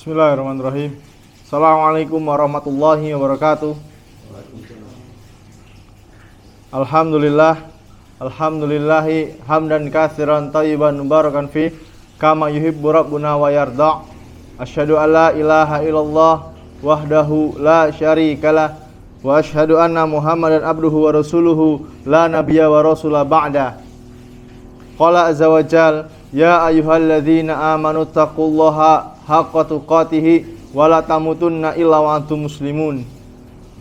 Bismillahirrahmanirrahim. Assalamualaikum warahmatullahi wabarakatuh. Alhamdulillahi hamdan katsiran thayyiban mubarakan fi kama yuhibbu rabbuna wa yarda. Asyhadu an la ilaha illallah wahdahu la syarikalah wa asyhadu anna Muhammadan abduhu wa rasuluhu la nabiyya wa rasula ba'da. Qala azza wa jalla ya ayyuhalladzina amanu taqullaha haqqa tuqatih wa la tamutunna illa wa antum muslimun.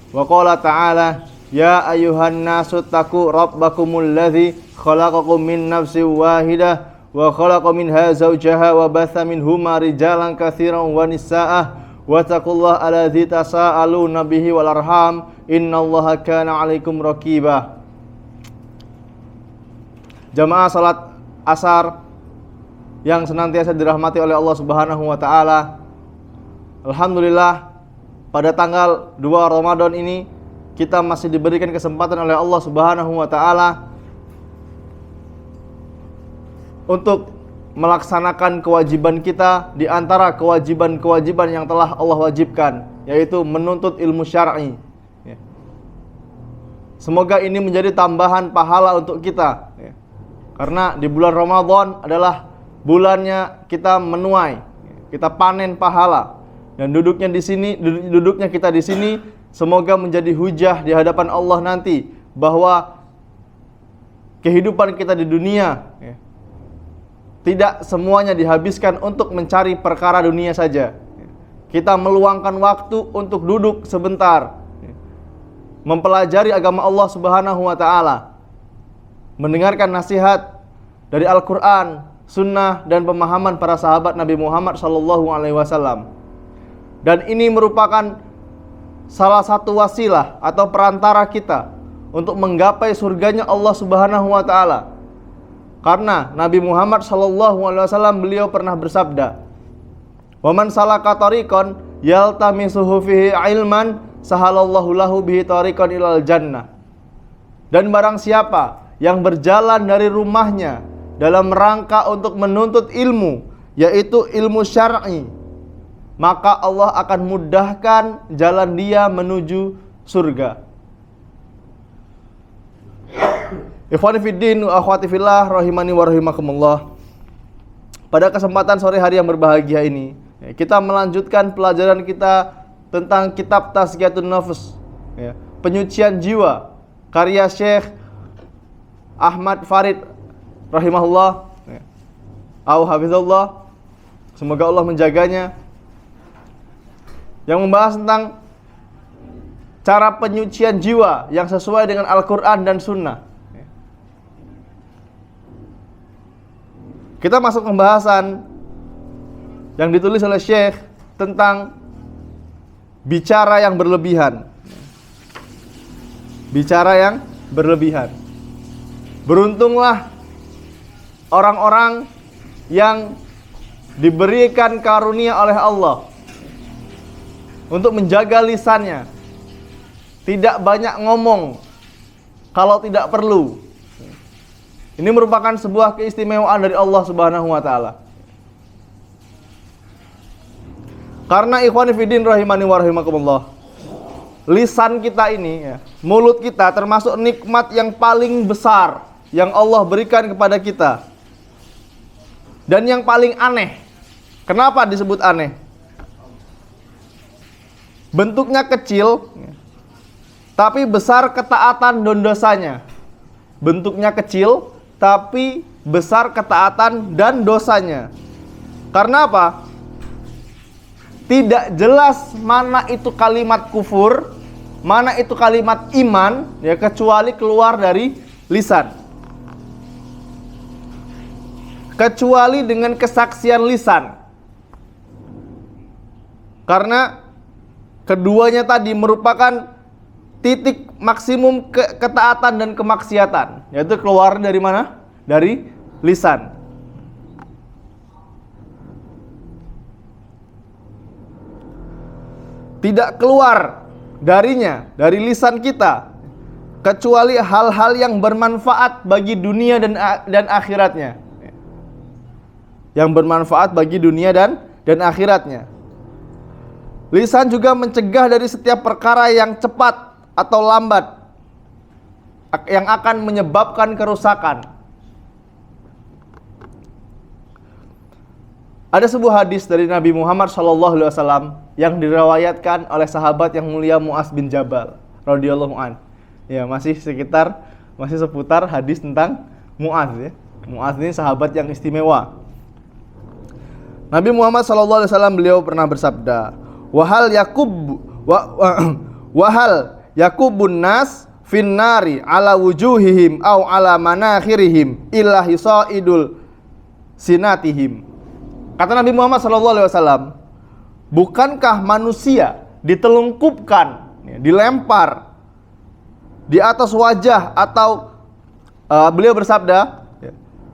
Wa qala ta'ala ya ayyuhan nasu taqu rabbakumul ladzi khalaqakum min nafsin wahidah wa khalaqa minha zawjaha wa batha minhuma rijalan katsiran wa nisaa wa taqullaha alladzi tasaaluna bihi wal arham innallaha kana 'alaikum raqiba. Jamaah salat asar yang senantiasa dirahmati oleh Allah Subhanahu wa taala. Alhamdulillah, pada tanggal 2 Ramadan ini kita masih diberikan kesempatan oleh Allah Subhanahu wa taala untuk melaksanakan kewajiban kita di antara kewajiban-kewajiban yang telah Allah wajibkan, yaitu menuntut ilmu syar'i. Semoga ini menjadi tambahan pahala untuk kita, karena di bulan Ramadan adalah bulannya kita menuai, kita panen pahala, dan duduknya kita di sini semoga menjadi hujah di hadapan Allah nanti bahwa kehidupan kita di dunia tidak semuanya dihabiskan untuk mencari perkara dunia saja. Kita meluangkan waktu untuk duduk sebentar, mempelajari agama Allah Subhanahu wa taala, mendengarkan nasihat dari Al-Qur'an, sunnah dan pemahaman para sahabat Nabi Muhammad SAW. Dan ini merupakan salah satu wasilah atau perantara kita untuk menggapai surganya Allah Subhanahu wa taala. Karena Nabi Muhammad SAW beliau pernah bersabda, "Wa man salaka tariqan yaltamisuhu fihi ilman sahalallahu lahu bihi tariqan ilal jannah." Dan barang siapa yang berjalan dari rumahnya dalam rangka untuk menuntut ilmu, yaitu ilmu syar'i, maka Allah akan mudahkan jalan dia menuju surga. Ikhwani fiddin wa akhwati fillah rahimani wa rahimakumullah. Pada kesempatan sore hari yang berbahagia ini, kita melanjutkan pelajaran kita tentang kitab Tazkiyatun Nafs, penyucian jiwa, karya Syekh Ahmad Farid rahimahullah au hafizallah, semoga Allah menjaganya, yang membahas tentang cara penyucian jiwa yang sesuai dengan Al-Quran dan Sunnah. Kita masuk pembahasan yang ditulis oleh Syekh tentang bicara yang berlebihan. Bicara yang berlebihan. Beruntunglah orang-orang yang diberikan karunia oleh Allah untuk menjaga lisannya, tidak banyak ngomong kalau tidak perlu. Ini merupakan sebuah keistimewaan dari Allah Subhanahu wa taala. Karena ikhwani fiddin rahimani wa rahimakumullah, lisan kita ini, mulut kita termasuk nikmat yang paling besar yang Allah berikan kepada kita. Dan yang paling aneh. Kenapa disebut aneh? Bentuknya kecil, tapi besar ketaatan dan dosanya. Bentuknya kecil, tapi besar ketaatan dan dosanya. Karena apa? Tidak jelas mana itu kalimat kufur, mana itu kalimat iman, kecuali keluar dari lisan. Kecuali dengan kesaksian lisan. Karena keduanya tadi merupakan titik maksimum ketaatan dan kemaksiatan, yaitu keluar dari mana? Dari lisan. Tidak keluar darinya, dari lisan kita, kecuali hal-hal yang bermanfaat bagi dunia dan akhiratnya. Yang bermanfaat bagi dunia dan akhiratnya. Lisan juga mencegah dari setiap perkara yang cepat atau lambat yang akan menyebabkan kerusakan. Ada sebuah hadis dari Nabi Muhammad SAW yang diriwayatkan oleh sahabat yang mulia Mu'adz bin Jabal radhiyallahu an. Ya, masih seputar hadis tentang Mu'adz ya. Mu'adz ini sahabat yang istimewa. Nabi Muhammad SAW beliau pernah bersabda, wahal yakubun nas finnari ala wujuhihim au ala manakhirihim illa hisaidul sinatihim. Kata Nabi Muhammad SAW, bukankah manusia ditelungkupkan, dilempar di atas wajah atau beliau bersabda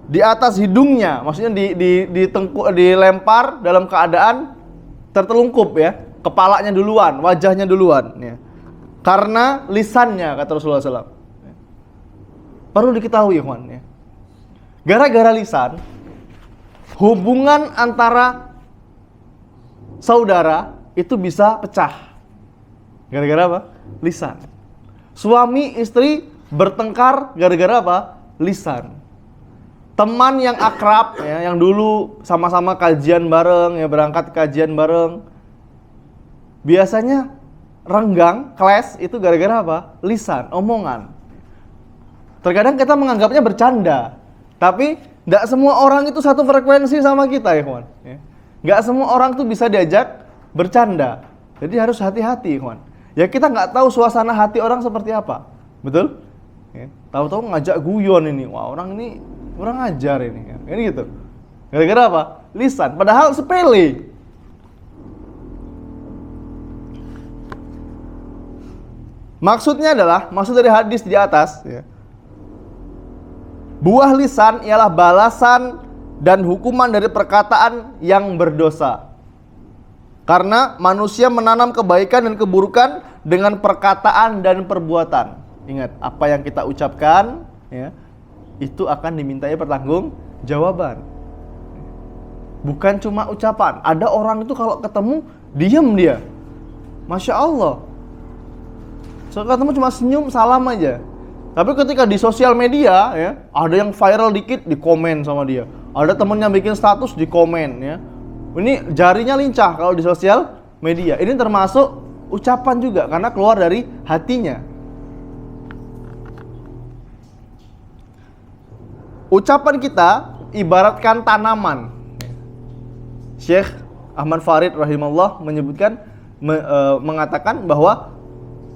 di atas hidungnya, maksudnya dilempar dalam keadaan tertelungkup ya, kepalanya duluan, wajahnya duluan ya. Karena lisannya, kata Rasulullah SAW. Perlu diketahui ikhwan ya, gara-gara lisan, hubungan antara saudara itu bisa pecah. Gara-gara apa? Lisan. Suami istri bertengkar gara-gara apa? Lisan. Teman yang akrab ya, yang dulu sama-sama kajian bareng ya, berangkat kajian bareng, biasanya renggang, clash itu gara-gara apa? Lisan, omongan. Terkadang kita menganggapnya bercanda, tapi tidak semua orang itu satu frekuensi sama kita ya kawan. Nggak semua orang tuh bisa diajak bercanda. Jadi harus hati-hati kawan. Ya kita nggak tahu suasana hati orang seperti apa, betul? Ya, tahu-tahu ngajak guyon ini, wah orang ini kurang ajar ini, ya. Ini gitu. Gara-gara apa? Lisan. Padahal sepele. Maksudnya adalah, maksud dari hadis di atas, ya, buah lisan ialah balasan dan hukuman dari perkataan yang berdosa. Karena manusia menanam kebaikan dan keburukan dengan perkataan dan perbuatan. Ingat, apa yang kita ucapkan ya, itu akan dimintai pertanggungjawaban. Bukan cuma ucapan. Ada orang itu kalau ketemu diam dia. Masya Allah. So, ketemu cuma senyum, salam aja. Tapi ketika di sosial media ya, ada yang viral dikit dikomen sama dia. Ada temennya bikin status dikomen ya. Ini jarinya lincah kalau di sosial media. Ini termasuk ucapan juga karena keluar dari hatinya. Ucapan kita ibaratkan tanaman. Syekh Ahmad Farid rahimahullah menyebutkan mengatakan bahwa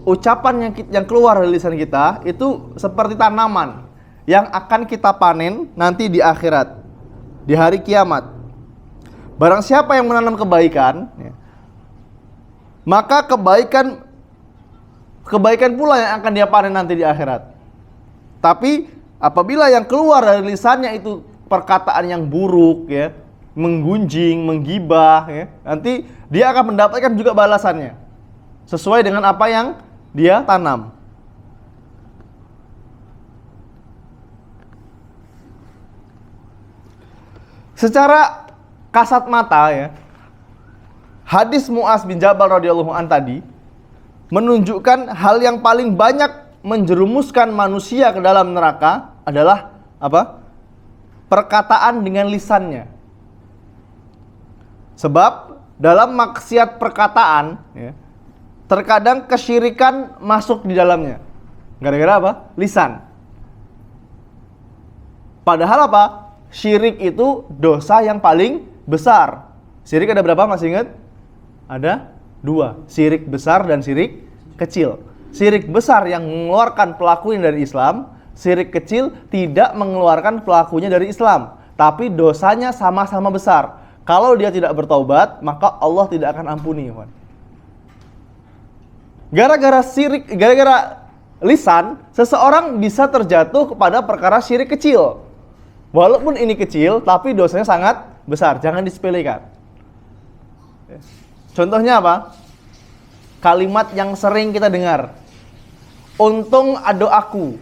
ucapan yang keluar dari lisan kita itu seperti tanaman yang akan kita panen nanti di akhirat, di hari kiamat. Barang siapa yang menanam kebaikan, ya, maka kebaikan pula yang akan dia panen nanti di akhirat. Tapi apabila yang keluar dari lisannya itu perkataan yang buruk, ya, menggunjing, menggibah, ya, nanti dia akan mendapatkan juga balasannya sesuai dengan apa yang dia tanam. Secara kasat mata ya, hadis Mu'adz bin Jabal radhiyallahu an tadi menunjukkan hal yang paling banyak menjerumuskan manusia ke dalam neraka adalah apa? Perkataan dengan lisannya. Sebab dalam maksiat perkataan ya, terkadang kesyirikan masuk di dalamnya. Gara-gara apa? Lisan. Padahal apa? Syirik itu dosa yang paling besar. Syirik ada berapa, masih ingat? Ada 2. Syirik besar dan syirik kecil. Syirik besar yang mengeluarkan pelakunya dari Islam, syirik kecil tidak mengeluarkan pelakunya dari Islam, tapi dosanya sama-sama besar. Kalau dia tidak bertaubat, maka Allah tidak akan ampuni. Gara-gara syirik, gara-gara lisan, seseorang bisa terjatuh kepada perkara syirik kecil. Walaupun ini kecil, tapi dosanya sangat besar. Jangan disepelekan. Contohnya apa? Kalimat yang sering kita dengar. Untung ado aku,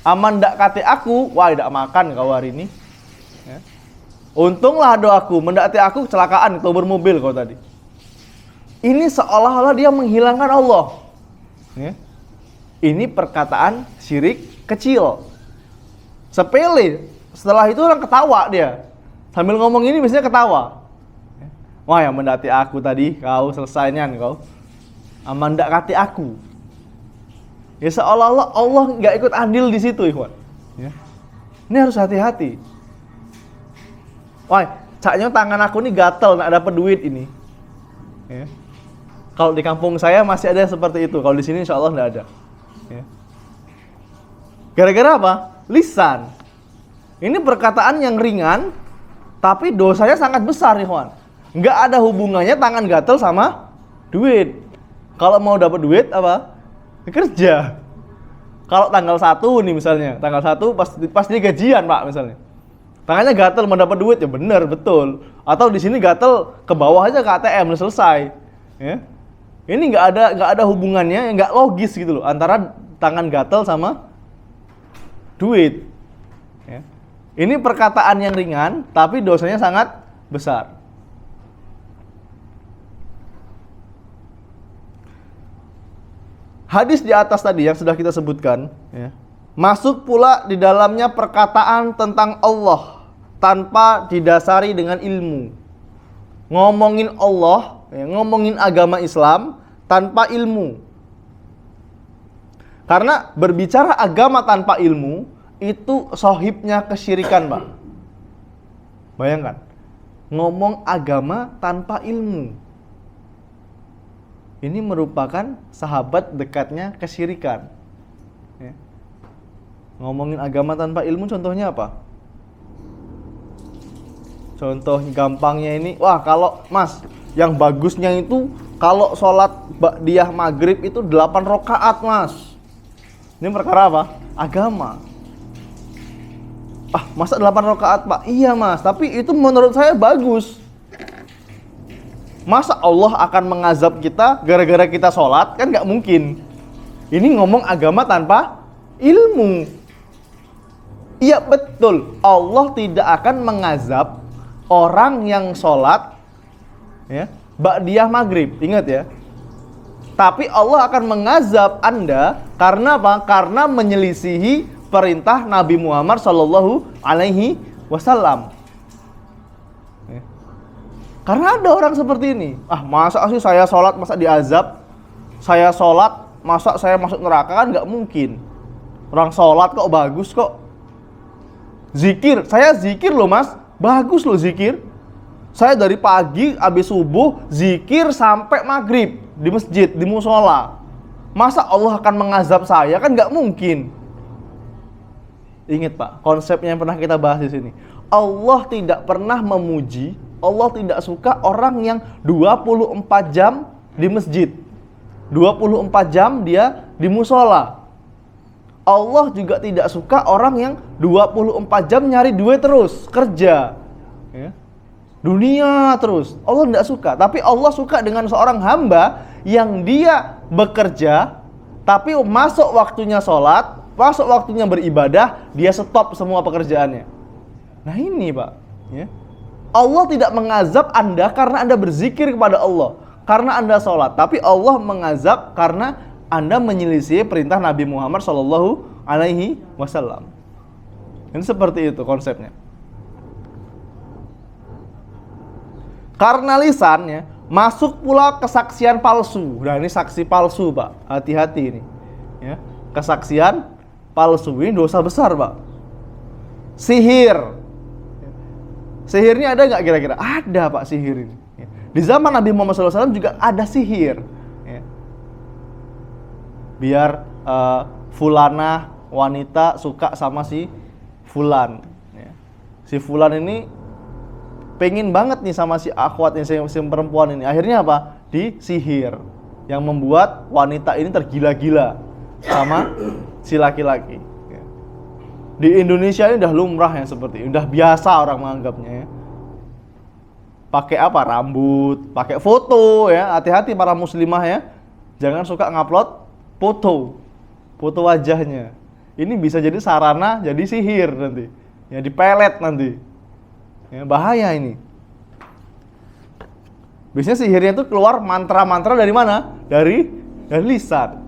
aman dak kate aku, wah dak makan kau hari ini. Untunglah ado aku, mendak te aku kecelakaan, kau bermobil kau tadi. Ini seolah-olah dia menghilangkan Allah. Ya. Ini perkataan syirik kecil. Sepele. Setelah itu orang ketawa dia. Sambil ngomong ini biasanya ketawa. Wah, yang mendati aku tadi, kau selesainya kau. Aman ndak kati aku. Ya seolah-olah Allah nggak ikut andil di situ, ikhwan. Ya. Ini harus hati-hati. Wah, caknya tangan aku ini gatel nak dapat duit ini. Ya. Kalau di kampung saya masih ada seperti itu. Kalau di sini insya Allah nggak ada. Ya. Gara-gara apa? Lisan. Ini perkataan yang ringan, tapi dosanya sangat besar, ikhwan. Nggak ada hubungannya tangan gatel sama duit. Kalau mau dapat duit apa? Kerja. Kalau tanggal 1 nih misalnya, tanggal 1 pas dia gajian, Pak, misalnya. Tangannya gatel mau dapat duit, ya benar, betul. Atau di sini gatel ke bawah aja ke ATM, udah selesai. Ya. Ini nggak ada hubungannya, nggak logis gitu loh antara tangan gatel sama duit. Ya. Ini perkataan yang ringan, tapi dosanya sangat besar. Hadis di atas tadi yang sudah kita sebutkan, ya, masuk pula di dalamnya perkataan tentang Allah tanpa didasari dengan ilmu. Ngomongin Allah, ya, ngomongin agama Islam tanpa ilmu. Karena berbicara agama tanpa ilmu itu sohibnya kesyirikan, Pak. Bayangkan, ngomong agama tanpa ilmu. Ini merupakan sahabat dekatnya kesyirikan. Ya. Ngomongin agama tanpa ilmu contohnya apa? Contoh gampangnya ini, wah kalau Mas, yang bagusnya itu kalau sholat ba'diyah maghrib itu 8 rakaat, Mas. Ini perkara apa? Agama. Ah, masa 8 rakaat, Pak? Iya, Mas, tapi itu menurut saya bagus. Masa Allah akan mengazab kita gara-gara kita sholat? Kan nggak mungkin. Ini ngomong agama tanpa ilmu. Iya betul, Allah tidak akan mengazab orang yang sholat, ya, ba'diyah maghrib. Ingat ya. Tapi Allah akan mengazab Anda karena apa? Karena menyelisihi perintah Nabi Muhammad SAW. Karena ada orang seperti ini. Ah, masa sih saya sholat masa diazab? Saya sholat masa saya masuk neraka? Kan nggak mungkin. Orang sholat kok bagus kok. Zikir, saya zikir loh, Mas. Bagus loh zikir. Saya dari pagi habis subuh zikir sampai maghrib di masjid, di musola. Masa Allah akan mengazab saya? Kan nggak mungkin. Ingat, Pak, konsepnya yang pernah kita bahas di sini. Allah tidak pernah memuji, Allah tidak suka orang yang 24 jam di masjid. 24 jam dia di musola. Allah juga tidak suka orang yang 24 jam nyari duit terus, kerja. Ya. Dunia terus. Allah tidak suka. Tapi Allah suka dengan seorang hamba yang dia bekerja, tapi masuk waktunya sholat, masuk waktunya beribadah, dia stop semua pekerjaannya. Nah ini, Pak. Ya. Allah tidak mengazab Anda karena Anda berzikir kepada Allah, karena Anda sholat. Tapi Allah mengazab karena Anda menyelisih perintah Nabi Muhammad SAW. Ini seperti itu konsepnya. Karena lisannya masuk pula kesaksian palsu. Nah ini saksi palsu, Pak. Hati-hati ini. Ya. Kesaksian palsu ini dosa besar, Pak. Sihir. Sihir ini ada nggak kira-kira? Ada, Pak, sihir ini. Di zaman Nabi Muhammad SAW juga ada sihir. Biar fulanah wanita suka sama si fulan. Si fulan ini pengen banget nih sama si akhwat ini, si perempuan ini. Akhirnya apa? Disihir. Yang membuat wanita ini tergila-gila sama si laki-laki. Di Indonesia ini udah lumrah yang seperti ini, udah biasa orang menganggapnya ya. Pakai apa? Rambut, pakai foto ya. Hati-hati para muslimah ya. Jangan suka ngupload foto wajahnya. Ini bisa jadi sarana jadi sihir nanti. Ya dipelet nanti. Ya, bahaya ini. Biasanya sihirnya itu keluar mantra-mantra dari mana? Dari lisan,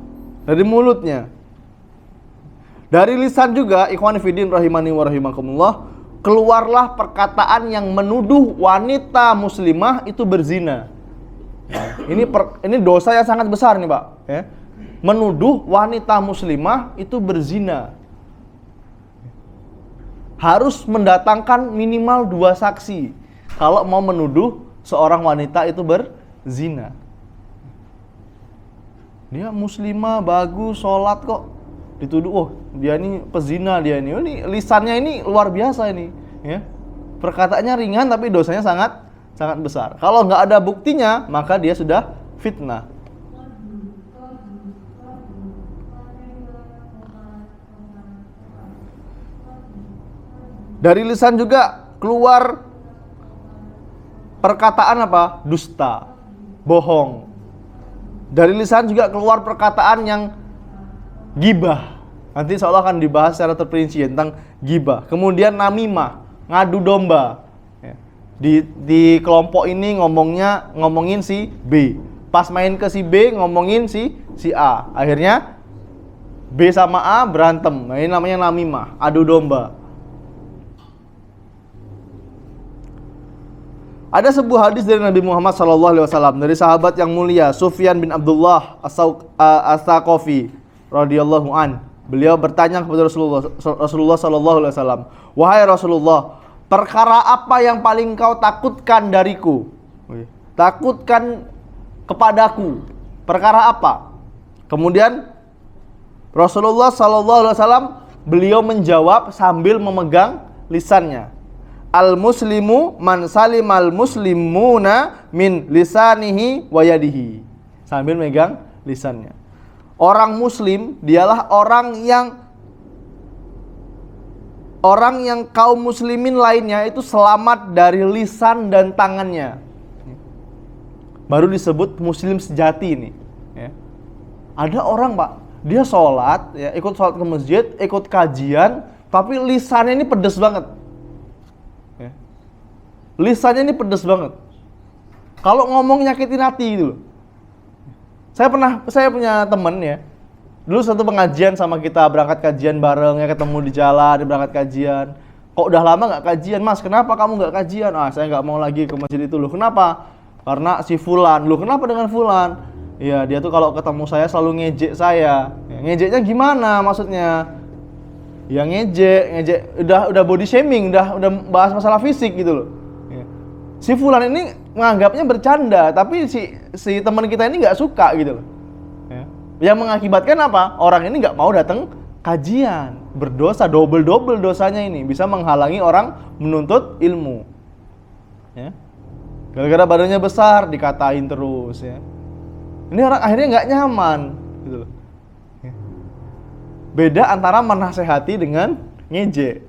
dari mulutnya. Dari lisan juga, ikhwan fillah rahimani wa rahimakumullah, keluarlah perkataan yang menuduh wanita muslimah itu berzina. Ini dosa yang sangat besar nih, Pak, ya. Menuduh wanita muslimah itu berzina. Harus mendatangkan minimal 2 saksi kalau mau menuduh seorang wanita itu berzina. Dia muslimah, bagus, sholat kok, dituduh, oh dia ini pezina, dia ini. Oh, ini lisannya ini luar biasa ini, ya. Perkataannya ringan tapi dosanya sangat besar. Kalau nggak ada buktinya, maka dia sudah fitnah. Dari lisan juga keluar perkataan apa? Dusta, bohong. Dari lisan juga keluar perkataan yang gibah. Nanti seolah akan dibahas secara terperinci tentang gibah. Kemudian namimah, ngadu domba. Di kelompok ini ngomongin si B. Pas main ke si B ngomongin si A. Akhirnya B sama A berantem. Nah, ini namanya namimah, adu domba. Ada sebuah hadis dari Nabi Muhammad SAW dari sahabat yang mulia Sufyan bin Abdullah As-Saqafi radhiyallahu an. Beliau bertanya kepada Rasulullah SAW, wahai Rasulullah, perkara apa yang paling kau takutkan dariku? Takutkan kepadaku. Perkara apa? Kemudian Rasulullah SAW beliau menjawab sambil memegang lisannya. Al-muslimu man salimal muslimuna min lisanihi wa yadihi. Sambil megang lisannya. Orang muslim dialah orang yang kaum muslimin lainnya itu selamat dari lisan dan tangannya. Baru disebut muslim sejati ini, ya. Ada orang, Pak, dia sholat, ya, ikut sholat ke masjid, ikut kajian, tapi lisannya ini pedes banget. Lisannya ini pedes banget. Kalau ngomong nyakitin hati gitu loh. Saya punya temen, ya. Dulu satu pengajian sama kita, berangkat kajian bareng, ya, ketemu di jalan, berangkat kajian. Kok udah lama nggak kajian, Mas? Kenapa kamu nggak kajian? Ah, saya nggak mau lagi ke masjid itu loh. Kenapa? Karena si Fulan. Loh, kenapa dengan Fulan? Iya, dia tuh kalau ketemu saya selalu ngejek saya. Ya, ngejeknya gimana maksudnya? Ya ngejek, udah body shaming, udah bahas masalah fisik gitu loh. Si Fulan ini menganggapnya bercanda, tapi si teman kita ini nggak suka gitu loh. Ya. Yang mengakibatkan apa? Orang ini nggak mau datang kajian, berdosa, double dosanya ini, bisa menghalangi orang menuntut ilmu. Ya. Gara-gara badannya besar dikatain terus, ya. Ini orang akhirnya nggak nyaman, gitu loh. Ya. Beda antara menasehati dengan ngejek.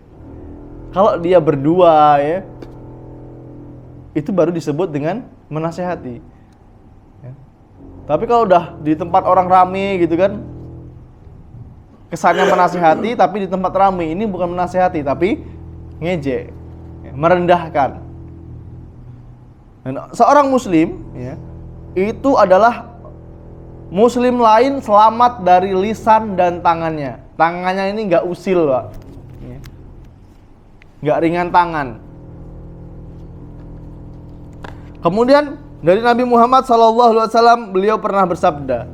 Kalau dia berdua, ya, itu baru disebut dengan menasehati, ya. Tapi kalau udah di tempat orang rame gitu kan, kesannya menasehati, tapi di tempat rame ini bukan menasehati, tapi ngejek, ya, merendahkan. Dan seorang muslim, ya, itu adalah muslim lain selamat dari lisan dan tangannya. Tangannya ini nggak usil, Pak, ya. Nggak ringan tangan. Kemudian dari Nabi Muhammad SAW beliau pernah bersabda,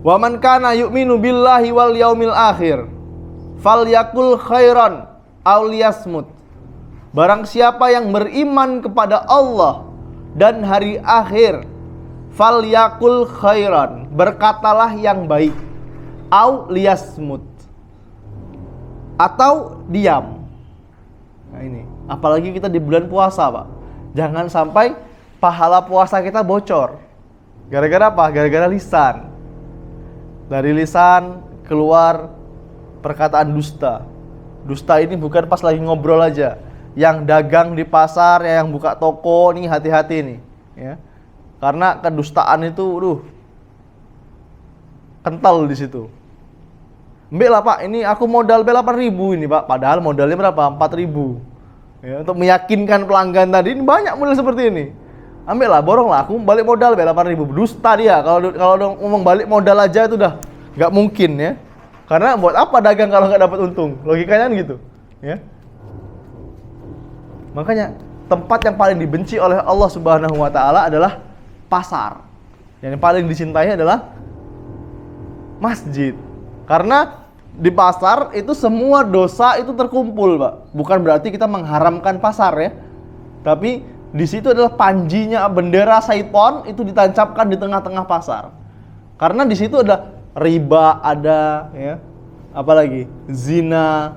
"Wa man kana yu'minu billahi wal yaumil akhir, falyakul khairan aw liyasmut." Barang siapa yang beriman kepada Allah dan hari akhir, falyakul khairan, berkatalah yang baik, aw liyasmut, atau diam. Nah ini, apalagi kita di bulan puasa, Pak. Jangan sampai pahala puasa kita bocor. Gara-gara apa? Gara-gara lisan. Dari lisan keluar perkataan dusta. Dusta ini bukan pas lagi ngobrol aja. Yang dagang di pasar, yang buka toko, nih hati-hati nih, ya. Karena kedustaan itu, kental di situ. Mbak lah, Pak, ini aku modal 8.000 ini, Pak. Padahal modalnya berapa? 4.000. Ya, untuk meyakinkan pelanggan tadi, ini banyak model seperti ini. Ambillah, boronglah, aku balik modal 8.000. Dusta dia. Kalau ngomong balik modal aja itu udah nggak mungkin ya. Karena buat apa dagang kalau nggak dapat untung? Logikanya kan gitu. Ya. Makanya tempat yang paling dibenci oleh Allah Subhanahu wa taala adalah pasar. Yang paling dicintai adalah masjid. Karena di pasar itu semua dosa itu terkumpul, Pak. Bukan berarti kita mengharamkan pasar ya. Tapi di situ adalah panjinya bendera syaitan itu ditancapkan di tengah-tengah pasar. Karena di situ ada riba, ada ya, apalagi zina,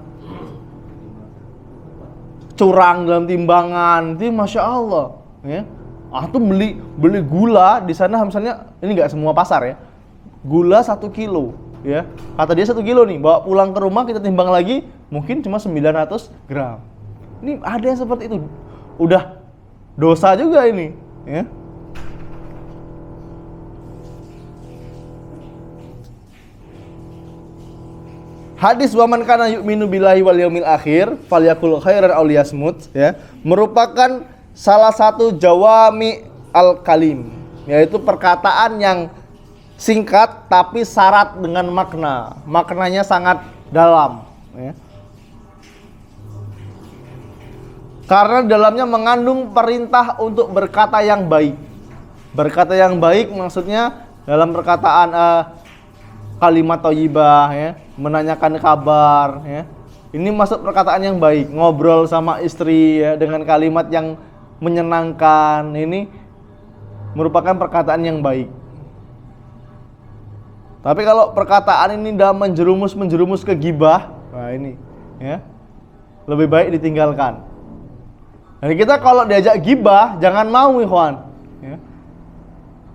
curang dalam timbangan, itu masya Allah. Ya, tuh beli gula di sana misalnya, ini nggak semua pasar ya, gula 1 kilo, ya, kata dia 1 kilo nih, bawa pulang ke rumah kita timbang lagi, mungkin cuma 900 gram. Ini ada yang seperti itu, udah dosa juga ini, ya. Hadis waman kana yu'minu billahi wal yaumil akhir falyakul khairan aw liyasmut ya, merupakan salah satu jawami al-kalim, yaitu perkataan yang singkat tapi syarat dengan makna. Maknanya sangat dalam ya. Karena dalamnya mengandung perintah untuk berkata yang baik. Berkata yang baik maksudnya dalam perkataan kalimat thayyibah ya, menanyakan kabar ya. Ini masuk perkataan yang baik, ngobrol sama istri ya dengan kalimat yang menyenangkan. Ini merupakan perkataan yang baik. Tapi kalau perkataan ini dah menjerumus ke ghibah, nah ini ya, lebih baik ditinggalkan. Jadi kita kalau diajak ghibah jangan mau, ikhwan ya.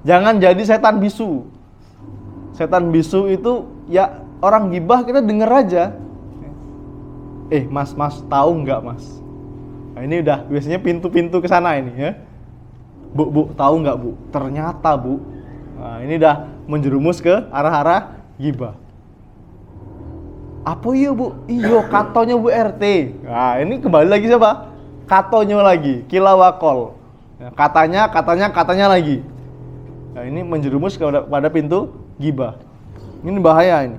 Jangan jadi setan bisu. Setan bisu itu ya, orang gibah kita denger aja. Mas tahu nggak mas? Nah, ini udah biasanya pintu-pintu ke sana ini ya. Bu tahu nggak bu? Ternyata bu. Nah, ini udah menjerumus ke arah-arah gibah. Apa iya bu? Iyo katonya bu RT. Nah ini kembali lagi siapa? Katonya lagi, kilawakol. Katanya lagi. Nah, ini menjerumus pada pintu gibah. Ini bahaya ini.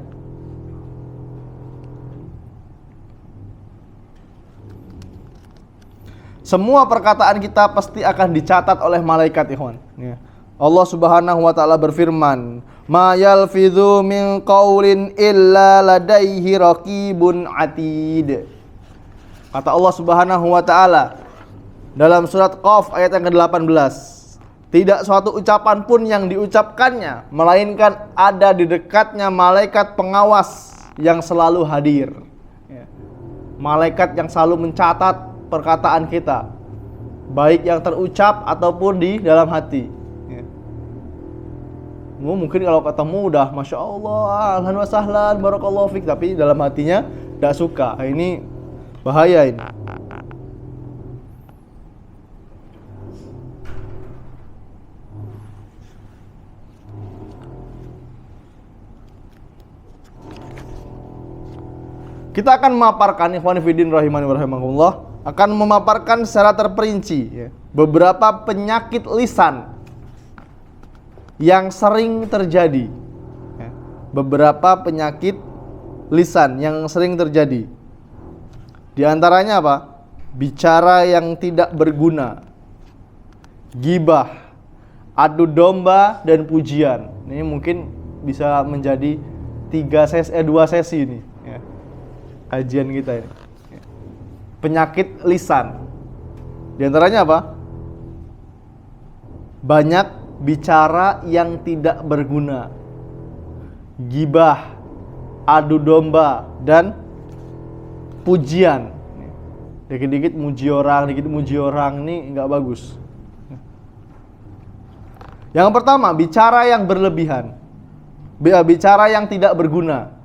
Semua perkataan kita pasti akan dicatat oleh malaikat, ikhwan. Ya. Allah Subhanahu wa taala berfirman, "Ma yalfidzu min qaulin illa ladaihi raqibun atid." Kata Allah Subhanahu wa taala dalam surat Qaf ayat yang ke-18. Tidak suatu ucapan pun yang diucapkannya, melainkan ada di dekatnya malaikat pengawas yang selalu hadir. Ya. Malaikat yang selalu mencatat perkataan kita, baik yang terucap ataupun di dalam hati. Ya. Mungkin kalau ketemu udah masya Allah, ahlan wa sahlan, barakallahu fik, tapi dalam hatinya tidak suka. Ini bahaya ini. Kita akan memaparkan, ikhwan fillah rahimani wa rahimakumullah, akan memaparkan secara terperinci ya, beberapa penyakit lisan yang sering terjadi ya, beberapa penyakit lisan yang sering terjadi. Di antaranya apa? Bicara yang tidak berguna, ghibah, adu domba, dan pujian. Ini mungkin bisa menjadi 2 sesi ini ya, kajian kita ini. Penyakit lisan. Di antaranya apa? Banyak bicara yang tidak berguna, ghibah, adu domba, dan pujian. Dikit-dikit muji orang, ini nggak bagus. Yang pertama, bicara yang berlebihan, bicara yang tidak berguna.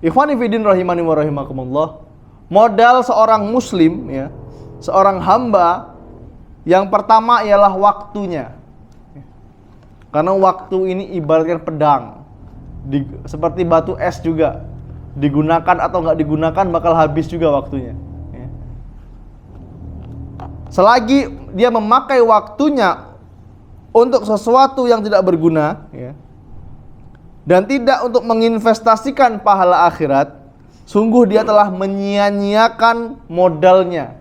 Ikhwani fiddin rahimani wa rahimakumullah, modal seorang muslim ya, seorang hamba, yang pertama ialah waktunya. Karena waktu ini ibaratkan pedang, seperti batu es juga. digunakan atau nggak digunakan bakal habis juga waktunya. Selagi dia memakai waktunya untuk sesuatu yang tidak berguna, dan tidak untuk menginvestasikan pahala akhirat, sungguh dia telah menyia-nyiakan modalnya.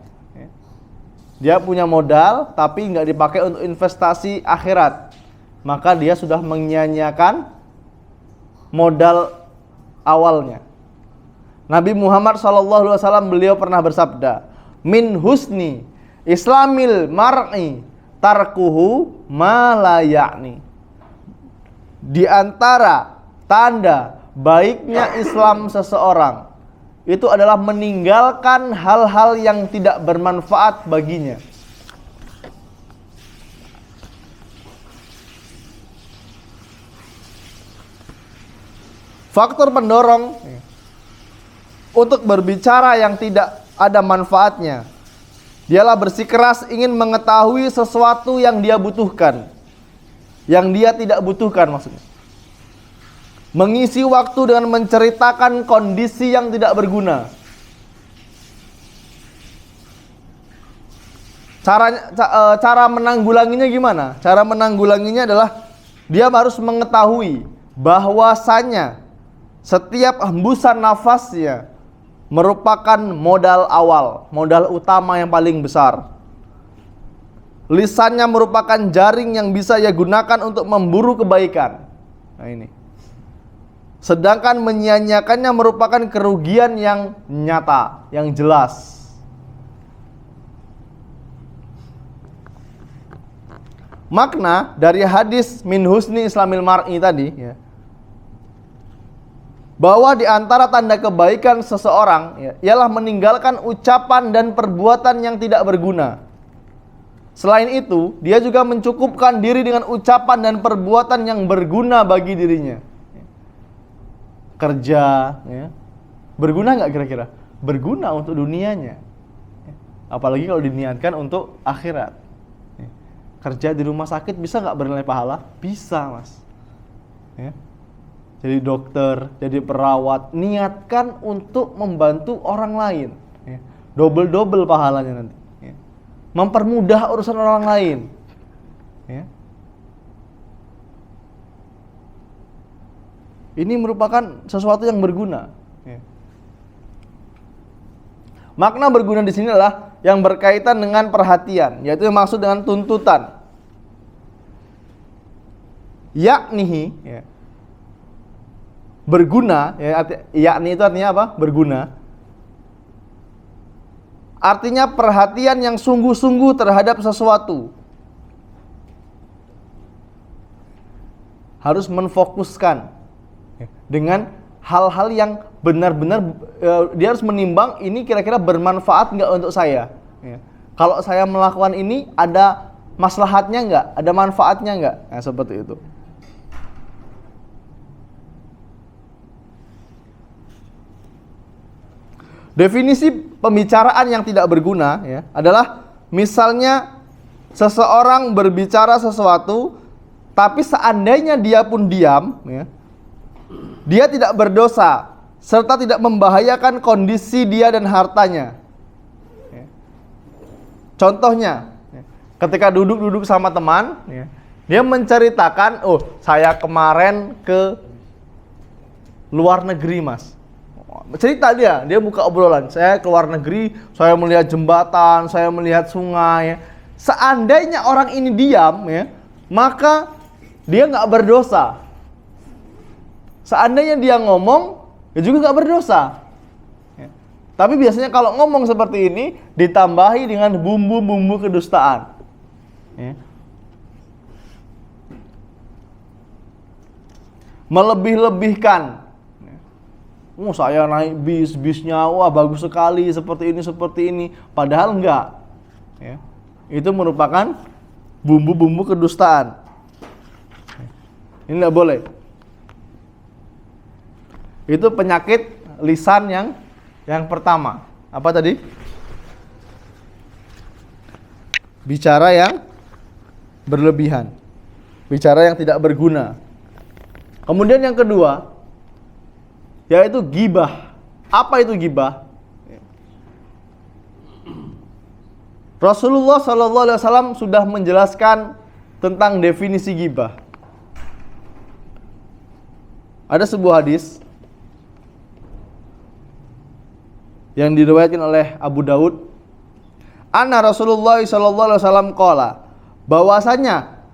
Dia punya modal tapi nggak dipakai untuk investasi akhirat, maka dia sudah menyia-nyiakan modal awalnya. Nabi Muhammad SAW beliau pernah bersabda, min husni islamil mar'i tarkuhu ma la ya'ni. Di antara tanda baiknya Islam seseorang itu adalah meninggalkan hal-hal yang tidak bermanfaat baginya. Faktor pendorong untuk berbicara yang tidak ada manfaatnya, dialah bersikeras ingin mengetahui sesuatu yang dia butuhkan, yang dia tidak butuhkan maksudnya. Mengisi waktu dengan menceritakan kondisi yang tidak berguna. Cara menanggulanginya gimana? Cara menanggulanginya adalah dia harus mengetahui bahwasanya setiap hembusan nafasnya merupakan modal awal, modal utama yang paling besar. Lisannya merupakan jaring yang bisa ia gunakan untuk memburu kebaikan. Nah ini. Sedangkan menyia-nyiakannya merupakan kerugian yang nyata, yang jelas. Makna dari hadis min husni islamil mar'i tadi, bahwa di antara tanda kebaikan seseorang ialah meninggalkan ucapan dan perbuatan yang tidak berguna. Selain itu, dia juga mencukupkan diri dengan ucapan dan perbuatan yang berguna bagi dirinya. Kerja, berguna nggak kira-kira? Berguna untuk dunianya, apalagi kalau diniatkan untuk akhirat. Kerja di rumah sakit bisa nggak bernilai pahala? Bisa, mas. Jadi dokter, jadi perawat, niatkan untuk membantu orang lain, double pahalanya nanti. Mempermudah urusan orang lain. Ini merupakan sesuatu yang berguna. Makna berguna di sini adalah yang berkaitan dengan perhatian, yaitu yang maksud dengan tuntutan. Yakni, berguna, yakni itu artinya apa? Berguna. Artinya perhatian yang sungguh-sungguh terhadap sesuatu. Harus menfokuskan dengan hal-hal yang benar-benar dia harus menimbang ini kira-kira bermanfaat nggak untuk saya. Kalau saya melakukan ini ada maslahatnya nggak, ada manfaatnya nggak, nah, seperti itu. Definisi pembicaraan yang tidak berguna adalah misalnya seseorang berbicara sesuatu, tapi seandainya dia pun diam, dia tidak berdosa serta tidak membahayakan kondisi dia dan hartanya. Contohnya, ketika duduk sama teman, dia menceritakan, oh saya kemarin ke luar negeri mas. Cerita dia buka obrolan, saya ke luar negeri, saya melihat jembatan, saya melihat sungai. Seandainya orang ini diam, maka dia nggak berdosa. Seandainya dia ngomong, dia juga nggak berdosa. Tapi biasanya kalau ngomong seperti ini ditambahi dengan bumbu-bumbu kedustaan. Melebih-lebihkan. Saya naik bisnya, wah bagus sekali, seperti ini. Padahal enggak. Itu merupakan bumbu-bumbu kedustaan. Ini enggak boleh. Itu penyakit lisan yang pertama. Apa tadi? Bicara yang berlebihan. Bicara yang tidak berguna. Kemudian yang kedua, yaitu ghibah. Apa itu ghibah? Rasulullah SAW sudah menjelaskan tentang definisi ghibah. Ada sebuah hadis yang diriwayatkan oleh Abu Daud. Anna Rasulullah SAW qala, bahwasanya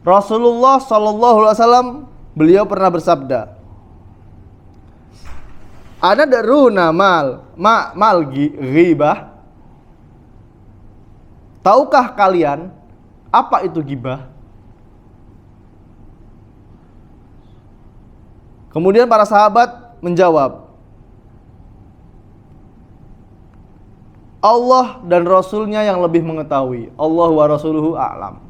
Rasulullah SAW beliau pernah bersabda, ada daruna mal ghibah. Tahukah kalian apa itu ghibah? Kemudian para sahabat menjawab, Allah dan Rasulnya yang lebih mengetahui. Allah wa rasuluhu a'lam.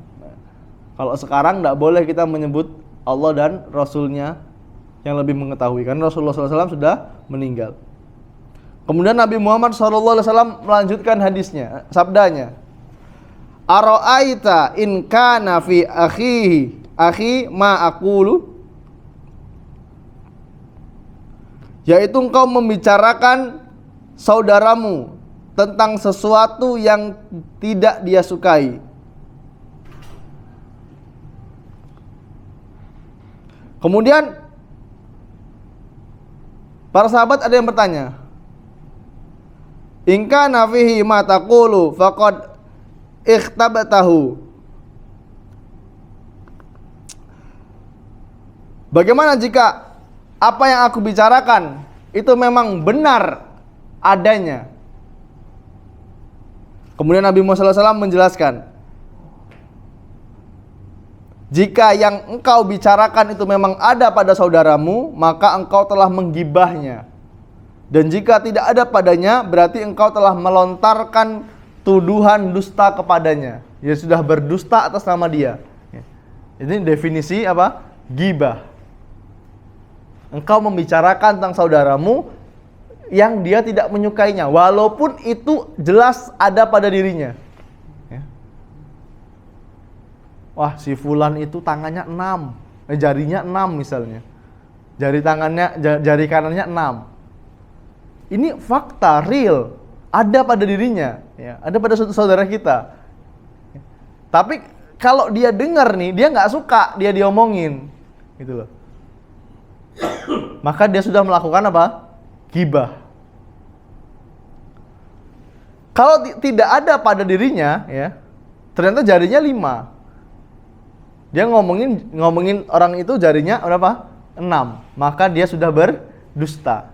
Kalau sekarang tidak boleh kita menyebut Allah dan Rasulnya yang lebih mengetahui, karena Rasulullah SAW sudah meninggal. Kemudian Nabi Muhammad SAW melanjutkan hadisnya, sabdanya, Ara'aita in kana fi akhi ma aqulu, yaitu engkau membicarakan saudaramu tentang sesuatu yang tidak dia sukai. Kemudian para sahabat ada yang bertanya, in kana fihi ma taqulu faqad ikhtabatahu. Bagaimana jika apa yang aku bicarakan itu memang benar adanya? Kemudian Nabi Muhammad SAW menjelaskan, jika yang engkau bicarakan itu memang ada pada saudaramu, maka engkau telah menggibahnya. Dan jika tidak ada padanya, berarti engkau telah melontarkan tuduhan dusta kepadanya. Ya, sudah berdusta atas nama dia. Ini definisi apa? Ghibah. Engkau membicarakan tentang saudaramu yang dia tidak menyukainya, walaupun itu jelas ada pada dirinya. Ya. Wah, si fulan itu tangannya 6, jarinya 6 misalnya. Jari kanannya 6. Ini fakta real, ada pada dirinya, ya, ada pada suatu saudara kita. Tapi kalau dia dengar nih, dia nggak suka dia diomongin, gitu loh. Maka dia sudah melakukan apa? Ghibah. Kalau tidak ada pada dirinya, ya, ternyata jarinya 5. Dia ngomongin orang itu jarinya berapa? 6. Maka dia sudah berdusta.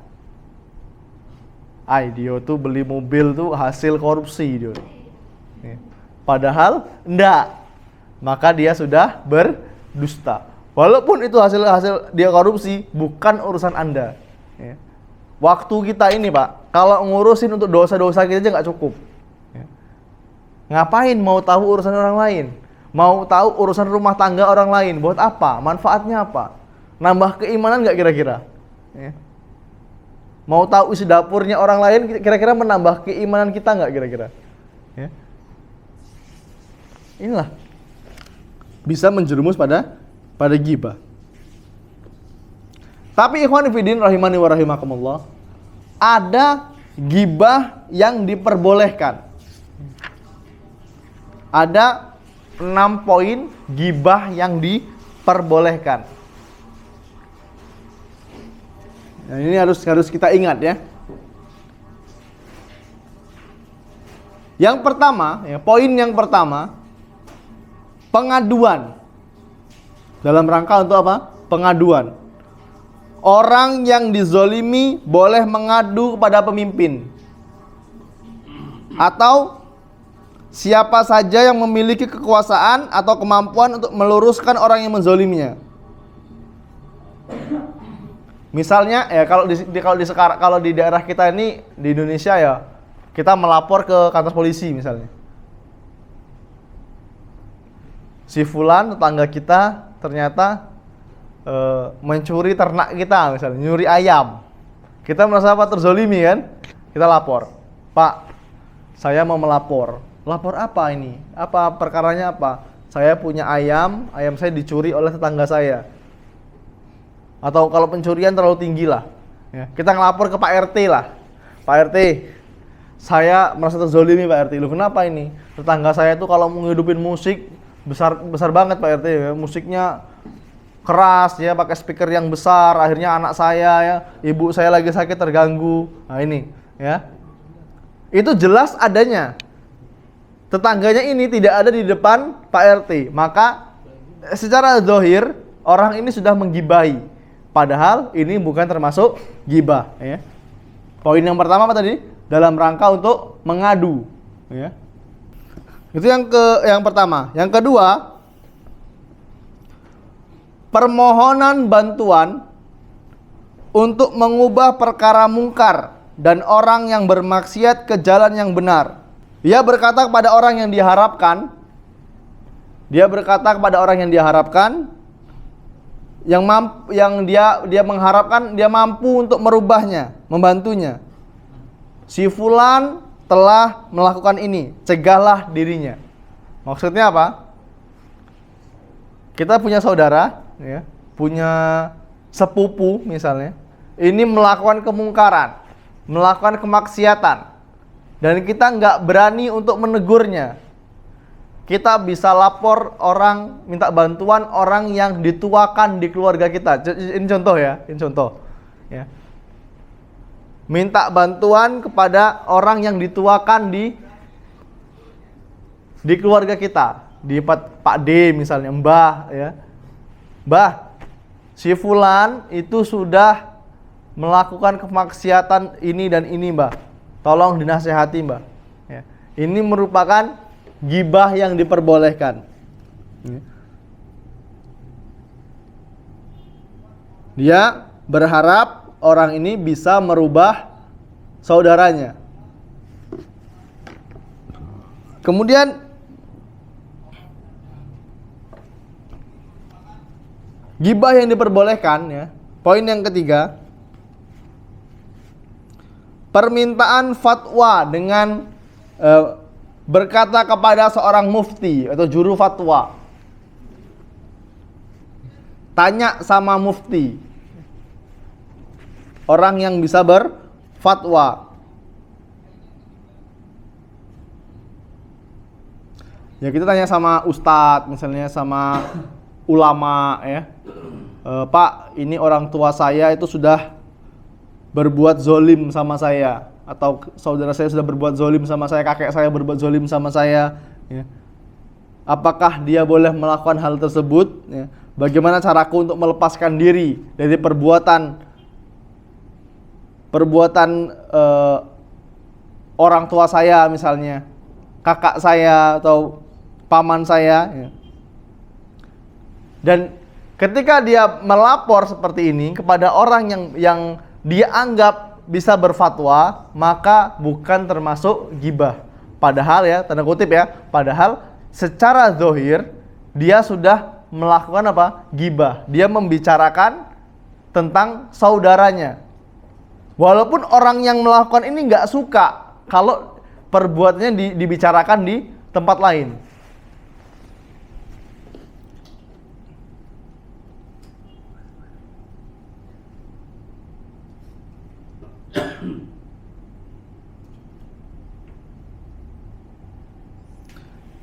Dia tuh beli mobil tuh hasil korupsi dia. Padahal enggak. Maka dia sudah berdusta. Walaupun itu hasil dia korupsi, bukan urusan Anda. Waktu kita ini, Pak, kalau ngurusin untuk dosa-dosa kita aja nggak cukup. Ngapain mau tahu urusan orang lain? Mau tahu urusan rumah tangga orang lain? Buat apa? Manfaatnya apa? Nambah keimanan nggak kira-kira? Mau tahu isi dapurnya orang lain, kira-kira menambah keimanan kita nggak kira-kira? Ya. Inilah bisa menjerumus pada ghibah. Tapi ikhwan fillah rahimani wa rahimakumullah, ada ghibah yang diperbolehkan. Ada 6 poin ghibah yang diperbolehkan. Nah, ini harus kita ingat, ya. Yang pertama, ya, poin yang pertama, pengaduan. Dalam rangka untuk apa? Pengaduan. Orang yang dizolimi boleh mengadu kepada pemimpin atau siapa saja yang memiliki kekuasaan atau kemampuan untuk meluruskan orang yang menzoliminya. Misalnya, ya, kalau di daerah kita ini di Indonesia, ya, kita melapor ke kantor polisi misalnya. Si fulan tetangga kita ternyata mencuri ternak kita, misalnya nyuri ayam. Kita merasa apa? Terzolimi, kan? Kita lapor. Pak, saya mau melapor. Lapor apa ini? Apa perkaranya apa? Saya punya ayam saya dicuri oleh tetangga saya. Atau kalau pencurian terlalu tinggi lah, ya, kita ngelapor ke Pak RT lah. Pak RT, saya merasa terzolimi Pak RT. Loh kenapa ini? Tetangga saya itu kalau menghidupin musik besar banget Pak RT ya. Musiknya keras ya, pakai speaker yang besar. Akhirnya anak saya ya, ibu saya lagi sakit terganggu. Nah ini ya. Itu jelas adanya. Tetangganya ini tidak ada di depan Pak RT. Maka secara zahir orang ini sudah menggibahi. Padahal ini bukan termasuk gibah ya. Poin yang pertama apa tadi? Dalam rangka untuk mengadu ya. Itu yang pertama. Yang kedua, permohonan bantuan untuk mengubah perkara mungkar dan orang yang bermaksiat ke jalan yang benar. Dia berkata kepada orang yang diharapkan, yang dia mengharapkan dia mampu untuk merubahnya, membantunya. Si fulan telah melakukan ini, cegahlah dirinya. Maksudnya apa? Kita punya saudara, ya, punya sepupu misalnya, ini melakukan kemungkaran, melakukan kemaksiatan, dan kita nggak berani untuk menegurnya. Kita bisa lapor orang, minta bantuan orang yang dituakan di keluarga kita. Ini contoh ya, ini contoh. Ya. Minta bantuan kepada orang yang dituakan di keluarga kita, di Pak D misalnya, Mbah ya. Mbah, si fulan itu sudah melakukan kemaksiatan ini dan ini, Mbah. Tolong dinasehati, Mbah. Ya. Ini merupakan gibah yang diperbolehkan. Ya. Dia berharap orang ini bisa merubah saudaranya. Kemudian gibah yang diperbolehkan ya. Poin yang ketiga, permintaan fatwa dengan berkata kepada seorang mufti atau juru fatwa. Tanya sama mufti. Orang yang bisa berfatwa. Ya kita tanya sama ustadz, misalnya sama ulama ya. Pak, ini orang tua saya itu sudah berbuat zolim sama saya, atau saudara saya sudah berbuat zolim sama saya, kakek saya berbuat zolim sama saya ya. Apakah dia boleh melakukan hal tersebut ya? Bagaimana caraku untuk melepaskan diri dari perbuatan orang tua saya misalnya, kakak saya atau paman saya ya. Dan ketika dia melapor seperti ini kepada orang yang dia anggap bisa berfatwa, maka bukan termasuk gibah. Padahal ya, tanda kutip ya, padahal secara zahir dia sudah melakukan apa? Gibah. Dia membicarakan tentang saudaranya. Walaupun orang yang melakukan ini nggak suka kalau perbuatannya dibicarakan di tempat lain.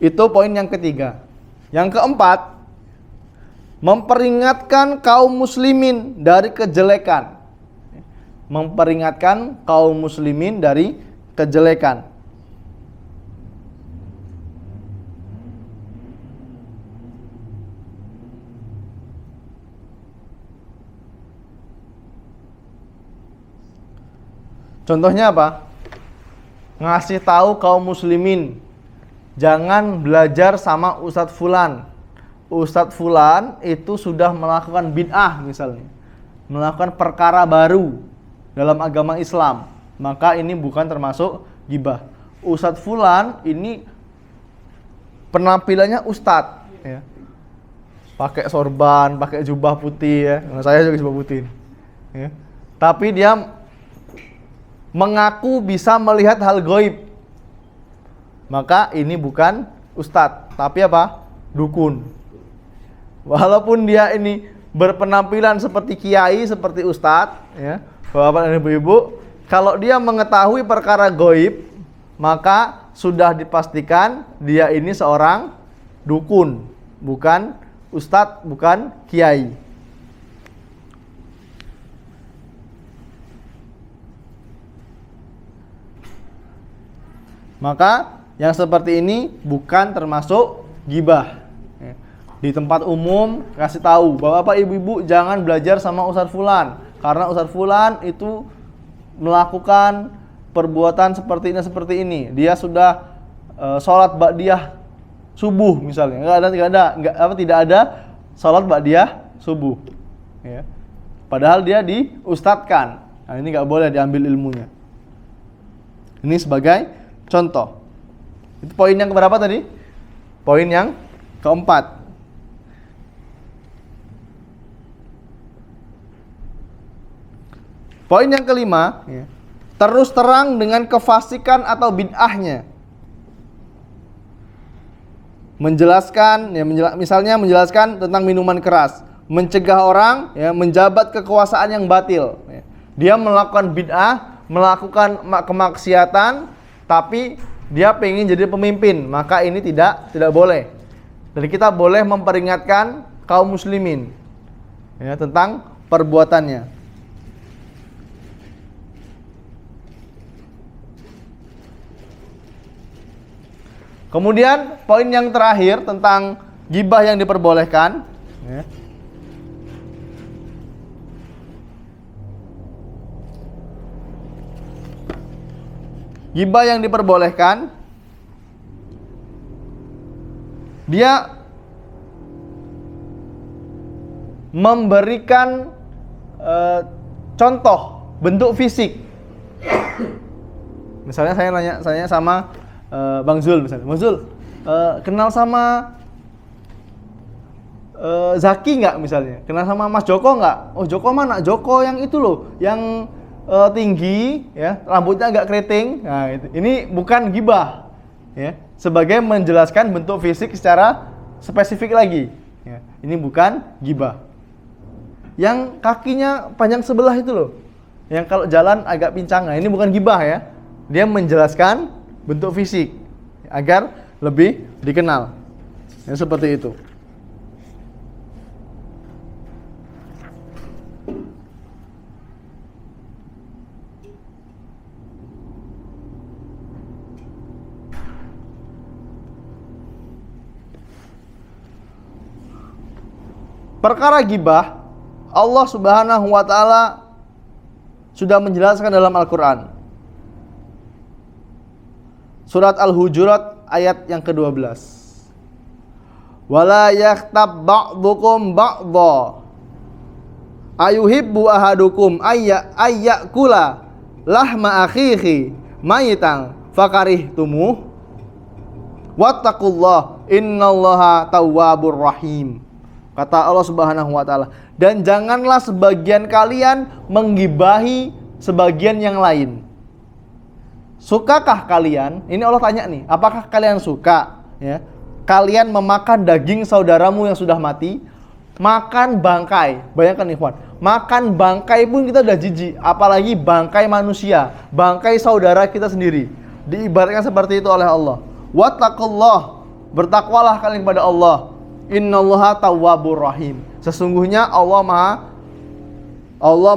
Itu poin yang ketiga. Yang keempat, memperingatkan kaum muslimin dari kejelekan. Memperingatkan kaum muslimin dari kejelekan. Contohnya apa? Ngasih tahu kaum muslimin, jangan belajar sama Ustadz Fulan. Ustadz Fulan itu sudah melakukan bid'ah misalnya, melakukan perkara baru dalam agama Islam, maka ini bukan termasuk gibah. Ustadz Fulan ini penampilannya ustadz ya. Pakai sorban, pakai jubah putih ya. Nah, saya juga jubah putih ya. Tapi dia mengaku bisa melihat hal gaib, maka ini bukan ustadz, tapi apa? Dukun. Walaupun dia ini berpenampilan seperti kiai, seperti ustadz ya, bapak dan ibu-ibu, Kalau dia mengetahui perkara gaib, maka sudah dipastikan dia ini seorang dukun, bukan ustadz, bukan kiai. Maka yang seperti ini bukan termasuk ghibah. Di tempat umum kasih tahu, Bapak ibu-ibu jangan belajar sama Ustadz Fulan, karena Ustadz Fulan itu melakukan perbuatan seperti ini. Dia sudah sholat ba'diyah subuh misalnya. Tidak ada sholat ba'diyah subuh. Ya. Padahal dia diustadkan. Nah, ini nggak boleh diambil ilmunya. Ini sebagai contoh. Itu poin yang keberapa tadi? Poin yang keempat. Poin yang kelima, ya, terus terang dengan kefasikan atau bid'ahnya. Menjelaskan, ya, misalnya menjelaskan tentang minuman keras, mencegah orang, ya, menjabat kekuasaan yang batil. Ya. Dia melakukan bid'ah, melakukan kemaksiatan, tapi dia pengen jadi pemimpin, maka ini tidak boleh. Dan kita boleh memperingatkan kaum muslimin, ya, tentang perbuatannya. Kemudian poin yang terakhir tentang ghibah yang diperbolehkan, ya. Ghibah yang diperbolehkan, dia memberikan contoh bentuk fisik. Misalnya saya sama Bang Zul misalnya, Bang Zul, kenal sama Zaki nggak misalnya? Kenal sama Mas Joko nggak? Oh, Joko mana? Joko yang itu loh, yang tinggi, ya, rambutnya agak keriting. Nah, ini bukan ghibah, ya, sebagai menjelaskan bentuk fisik secara spesifik lagi. Ya, ini bukan ghibah. Yang kakinya panjang sebelah itu loh, yang kalau jalan agak pincang. Nah, ini bukan ghibah, ya. Dia menjelaskan bentuk fisik agar lebih dikenal. Ya, seperti itu. Perkara ghibah, Allah Subhanahu wa taala sudah menjelaskan dalam Al-Qur'an. Surat Al-Hujurat ayat yang ke-12. Wala yakhtab ba'dukum ba'dha. Ayuhibbu ahadukum ayyakula lahma akhihi mayitan fakarihtumuh. Wattaqullah innallaha tawwabur rahim. Kata Allah Subhanahu wa taala, dan janganlah sebagian kalian menggibahi sebagian yang lain. Sukakah kalian? Ini Allah tanya nih, apakah kalian suka, ya, kalian memakan daging saudaramu yang sudah mati, makan bangkai? Bayangkan ikhwan, makan bangkai pun kita udah jijik, apalagi bangkai manusia, bangkai saudara kita sendiri. Diibaratkan seperti itu oleh Allah. Wattaqullah, bertakwalah kalian kepada Allah. Innallaha tawwabur rahim. Sesungguhnya Allah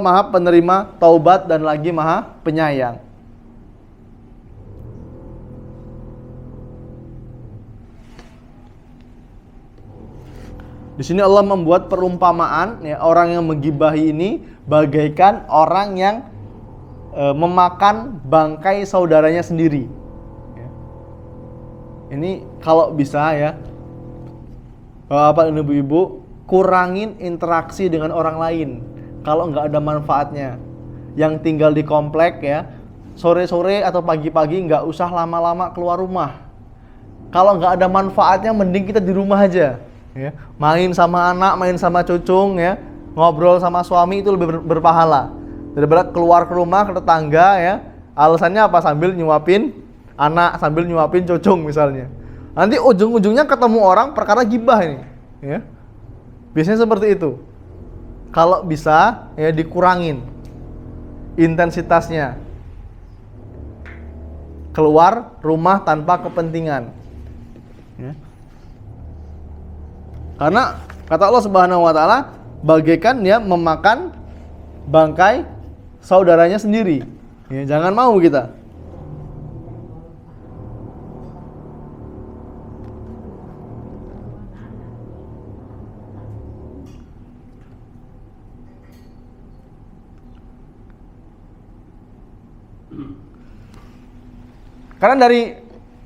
Maha penerima taubat dan lagi Maha penyayang. Di sini Allah membuat perumpamaan, ya, orang yang menggibahi ini bagaikan orang yang memakan bangkai saudaranya sendiri. Ya. Ini kalau bisa, ya, Bapak dan Ibu, kurangin interaksi dengan orang lain kalau nggak ada manfaatnya. Yang tinggal di komplek, ya, sore-sore atau pagi-pagi nggak usah lama-lama keluar rumah. Kalau nggak ada manfaatnya, mending kita di rumah aja. Ya, main sama anak, main sama cucung, ya, ngobrol sama suami itu lebih berpahala daripada keluar ke rumah, ke tetangga, ya. Alasannya apa? Sambil nyuapin anak, sambil nyuapin cucung misalnya. Nanti ujung-ujungnya ketemu orang perkara gibah ini, ya. Biasanya seperti itu. Kalau bisa, ya, dikurangin intensitasnya, keluar rumah tanpa kepentingan. Ya. Karena kata Allah Subhanahu wa taala, bagaikan dia memakan bangkai saudaranya sendiri. Ya, jangan mau kita. Karena dari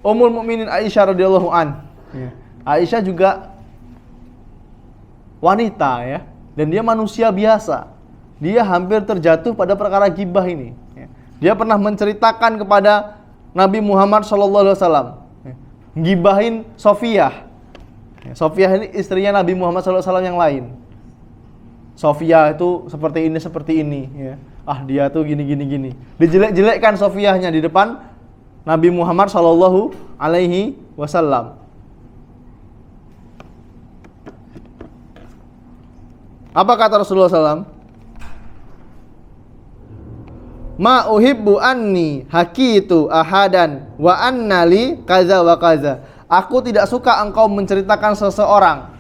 Ummul Mukminin Aisyah radhiyallahu an, ya. Aisyah juga wanita ya, dan dia manusia biasa. Dia hampir terjatuh pada perkara ghibah ini. Ya. Dia pernah menceritakan kepada Nabi Muhammad SAW, ya, ghibahin Sofiyah. Ya, Sofiyah ini istrinya Nabi Muhammad SAW yang lain. Sofiyah itu seperti ini. Ya. Ah dia tuh gini. Dijelek-jelekkan Sofiyahnya di depan Nabi Muhammad Shallallahu Alaihi Wasallam. Apa kata Rasulullah SAW? Ma uhibbu anni hakitu ahadan wa annali kaza wa kaza. Aku tidak suka engkau menceritakan seseorang,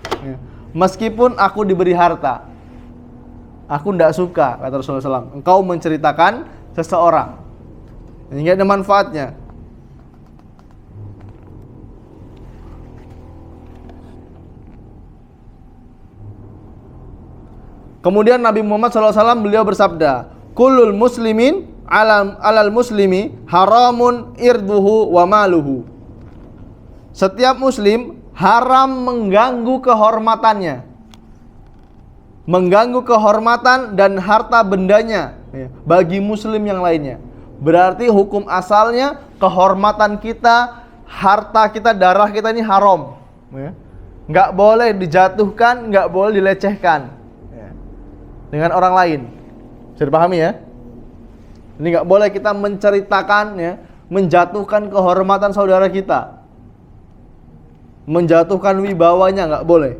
meskipun aku diberi harta. Aku tidak suka, kata Rasulullah SAW, engkau menceritakan seseorang. Ini nggak ada manfaatnya. Kemudian Nabi Muhammad SAW beliau bersabda, Kullul muslimin alal muslimi haramun irduhu wa maluhu. Setiap muslim haram mengganggu kehormatannya, mengganggu kehormatan dan harta bendanya bagi muslim yang lainnya. Berarti hukum asalnya kehormatan kita, harta kita, darah kita ini haram. Nggak boleh dijatuhkan, nggak boleh dilecehkan dengan orang lain. Bisa dipahami ya? Ini nggak boleh kita menceritakan ya, menjatuhkan kehormatan saudara kita, menjatuhkan wibawanya, nggak boleh.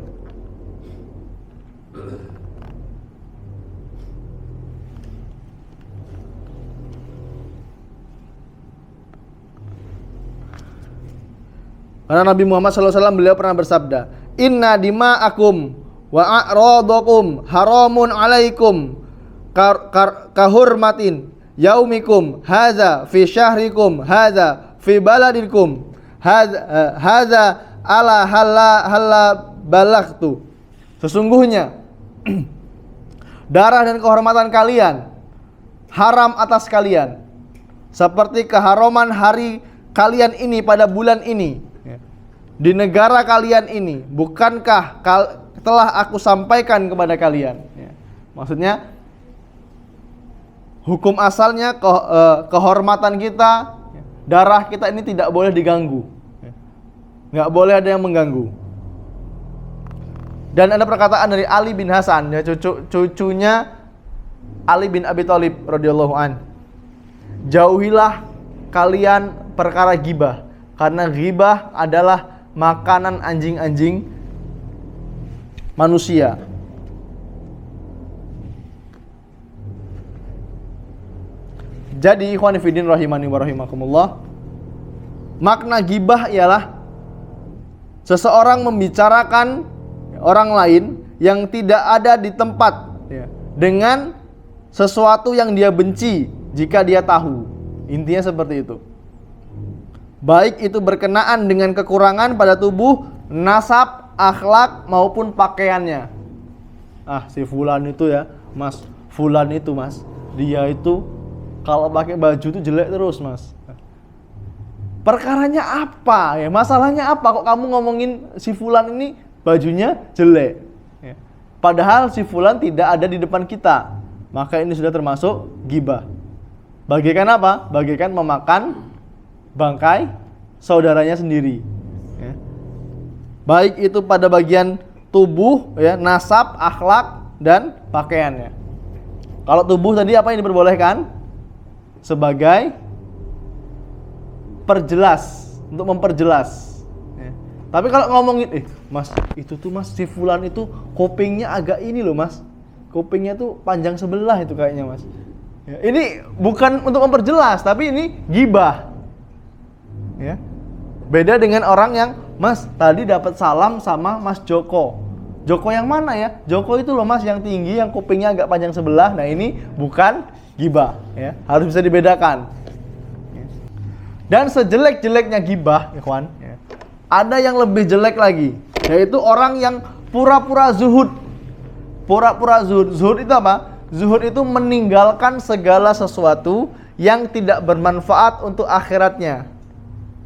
Karena Nabi Muhammad SAW beliau pernah bersabda, Inna dima'akum wa a'radakum haramun alaikum kahurmatin yaumikum hadza fi syahrikum hadza fi baladikum hadza ala halla balaghtu. Sesungguhnya darah dan kehormatan kalian haram atas kalian seperti keharaman hari kalian ini pada bulan ini di negara kalian ini. Bukankah telah aku sampaikan kepada kalian? Maksudnya hukum asalnya kehormatan kita, darah kita ini tidak boleh diganggu, nggak boleh ada yang mengganggu. Dan ada perkataan dari Ali bin Hasan, ya, cucunya Ali bin Abi Thalib radhiyallahu an, jauhilah kalian perkara ghibah, karena ghibah adalah makanan anjing-anjing manusia. Jadi ikhwan fillah rahimani wa rahimakumullah, makna ghibah ialah seseorang membicarakan orang lain yang tidak ada di tempat dengan sesuatu yang dia benci jika dia tahu. Intinya seperti itu. Baik itu berkenaan dengan kekurangan pada tubuh, nasab, akhlak maupun pakaiannya. Ah, si fulan itu ya, Mas, fulan itu Mas, dia itu kalau pakai baju itu jelek terus Mas. Perkaranya apa ya? Masalahnya apa kok kamu ngomongin si fulan ini bajunya jelek? Padahal si fulan tidak ada di depan kita. Maka ini sudah termasuk ghibah. Bagaikan apa? Bagaikan memakan bangkai saudaranya sendiri. Baik itu pada bagian tubuh, ya, nasab, akhlak, dan pakaiannya. Kalau tubuh tadi apa yang diperbolehkan? Sebagai perjelas, untuk memperjelas. Tapi kalau ngomongin, Mas, itu tuh Mas, si fulan itu kupingnya agak ini loh Mas, kupingnya tuh panjang sebelah itu kayaknya Mas. Ini bukan untuk memperjelas, tapi ini ghibah. Ya. Beda dengan orang yang, Mas, tadi dapat salam sama Mas Joko. Joko yang mana ya? Joko itu loh Mas yang tinggi, yang kupingnya agak panjang sebelah. Nah, ini bukan gibah, ya. Harus bisa dibedakan. Dan sejelek-jeleknya gibah, ikhwan, ya, ada yang lebih jelek lagi, yaitu orang yang pura-pura zuhud. Pura-pura zuhud. Zuhud itu apa? Zuhud itu meninggalkan segala sesuatu yang tidak bermanfaat untuk akhiratnya,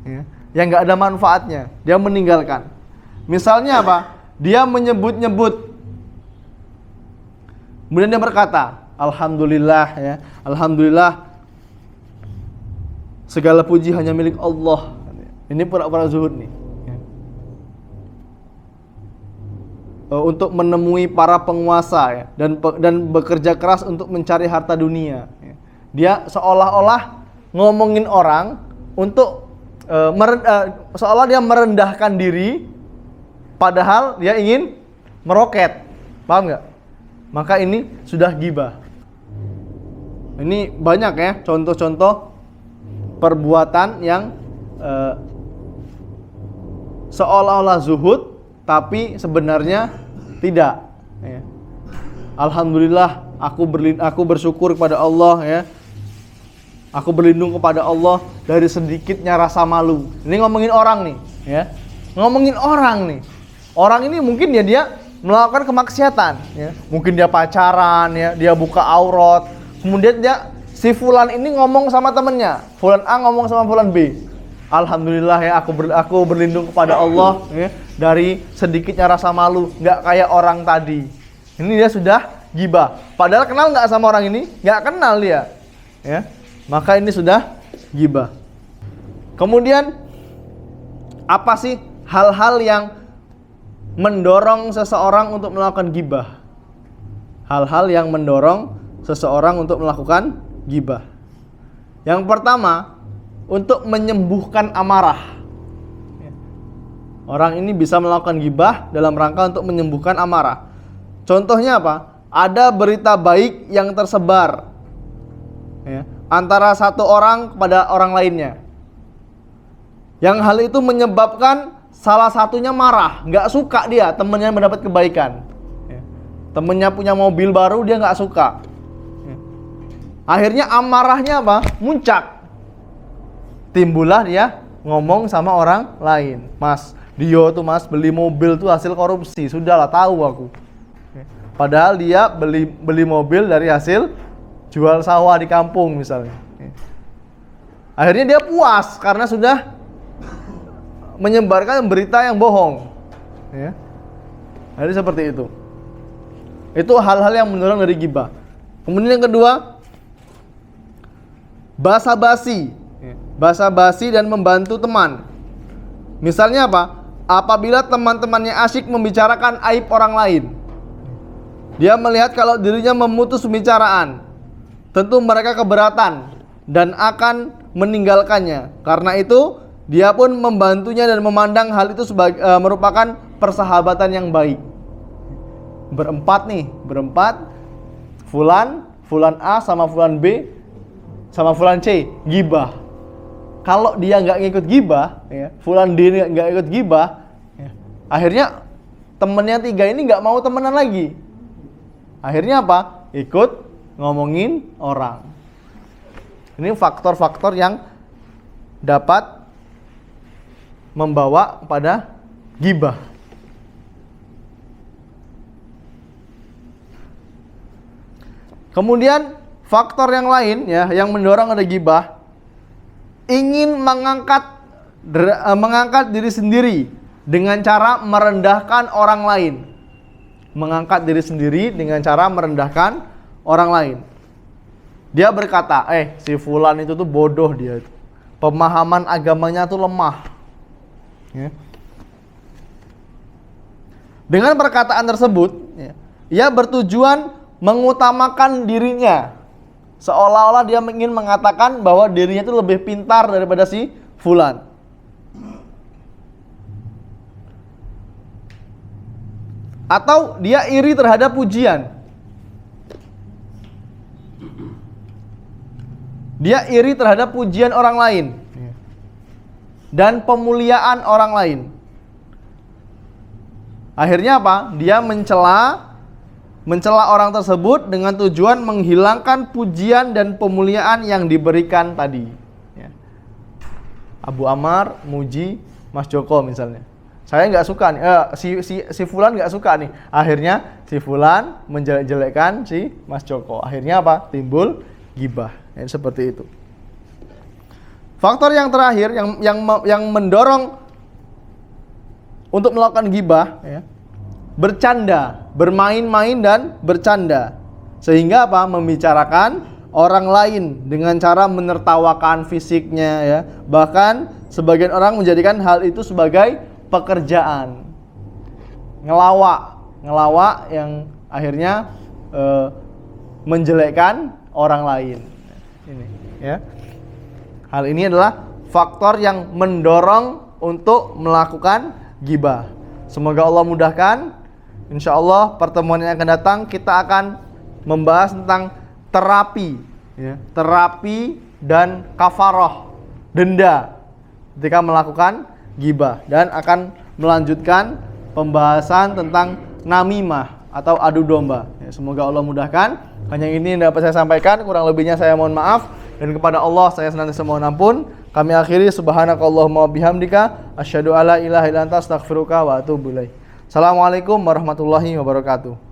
ya, yang nggak ada manfaatnya, dia meninggalkan. Misalnya apa? Dia menyebut-nyebut, kemudian dia berkata, Alhamdulillah, ya, Alhamdulillah, segala puji hanya milik Allah. Ini pura-pura zuhud nih, ya. Untuk menemui para penguasa, ya, dan bekerja keras untuk mencari harta dunia, ya. Dia seolah-olah ngomongin orang untuk seolah dia merendahkan diri, padahal dia ingin meroket. Paham nggak? Maka ini sudah gibah. Ini banyak ya contoh-contoh perbuatan yang seolah-olah zuhud tapi sebenarnya tidak, ya. Alhamdulillah, aku bersyukur kepada Allah, ya. Aku berlindung kepada Allah dari sedikitnya rasa malu. Ini ngomongin orang nih, ya. Ngomongin orang nih. Orang ini mungkin dia melakukan kemaksiatan, ya. Mungkin dia pacaran, ya, dia buka aurat. Kemudian si fulan ini ngomong sama temennya, fulan A ngomong sama fulan B. Alhamdulillah, ya, aku berlindung kepada Allah, ya, dari sedikitnya rasa malu, nggak kayak orang tadi. Ini dia sudah gibah. Padahal kenal nggak sama orang ini? Nggak kenal dia, ya. Maka ini sudah gibah. Kemudian apa sih hal-hal yang mendorong seseorang untuk melakukan gibah? Hal-hal yang mendorong seseorang untuk melakukan gibah. Yang pertama, untuk menyembuhkan amarah. Orang ini bisa melakukan gibah dalam rangka untuk menyembuhkan amarah. Contohnya apa? Ada berita baik yang tersebar, ya, antara satu orang kepada orang lainnya, yang hal itu menyebabkan salah satunya marah, nggak suka dia temennya mendapat kebaikan, ya. Temennya punya mobil baru, dia nggak suka, ya. Akhirnya amarahnya apa? Muncak. Timbullah dia ngomong sama orang lain, Mas, Dio tuh Mas beli mobil tuh hasil korupsi, sudahlah tahu aku, ya. Padahal dia beli mobil dari hasil jual sawah di kampung misalnya. Akhirnya dia puas karena sudah menyebarkan berita yang bohong, ya. Jadi seperti itu. Itu hal-hal yang mendorong dari gibah. Kemudian yang kedua, basa-basi. Basa-basi dan membantu teman. Misalnya apa? Apabila teman-temannya asyik membicarakan aib orang lain, dia melihat kalau dirinya memutus pembicaraan, tentu mereka keberatan dan akan meninggalkannya. Karena itu, dia pun membantunya dan memandang hal itu sebagai merupakan persahabatan yang baik. Berempat, Fulan A sama Fulan B sama Fulan C gibah. Kalau dia nggak ngikut gibah, ya, Fulan D nggak ikut gibah, ya, akhirnya temennya tiga ini nggak mau temenan lagi. Akhirnya apa? Ikut ngomongin orang. Ini faktor-faktor yang dapat membawa pada gibah. Kemudian faktor yang lain, ya, yang mendorong ada gibah, ingin mengangkat diri sendiri dengan cara merendahkan orang lain. Mengangkat diri sendiri dengan cara merendahkan orang lain. Dia berkata, si fulan itu tuh bodoh dia. Pemahaman agamanya tuh lemah. Ya. Dengan perkataan tersebut, ya, ia bertujuan mengutamakan dirinya. Seolah-olah dia ingin mengatakan bahwa dirinya itu lebih pintar daripada si fulan. Atau dia iri terhadap pujian. Dia iri terhadap pujian orang lain. dan pemuliaan orang lain. Akhirnya apa? Dia mencela orang tersebut dengan tujuan menghilangkan pujian dan pemuliaan yang diberikan tadi. Ya. Abu Ammar muji Mas Joko misalnya. Saya nggak suka nih, si Fulan nggak suka nih. Akhirnya si Fulan menjelek-jelekkan si Mas Joko. Akhirnya apa? Timbul ghibah. Ya, seperti itu. Faktor yang terakhir yang mendorong untuk melakukan ghibah, ya, bercanda, bermain-main dan bercanda. Sehingga apa? Membicarakan orang lain dengan cara menertawakan fisiknya, ya. Bahkan sebagian orang menjadikan hal itu sebagai pekerjaan. Ngelawak yang akhirnya menjelekkan orang lain. Ini, ya. Hal ini adalah faktor yang mendorong untuk melakukan ghibah. Semoga Allah mudahkan. Insya Allah pertemuan yang akan datang kita akan membahas tentang terapi, ya, terapi dan kafaroh, denda ketika melakukan ghibah, dan akan melanjutkan pembahasan tentang namimah atau adu domba. Ya, semoga Allah mudahkan. Hanya ini yang dapat saya sampaikan, kurang lebihnya saya mohon maaf, dan kepada Allah saya senantiasa mohon ampun. Kami akhiri subhanakallahumma bihamdika asyhadu alla ilaha illa anta astaghfiruka wa atubu ilaik. Assalamualaikum warahmatullahi wabarakatuh.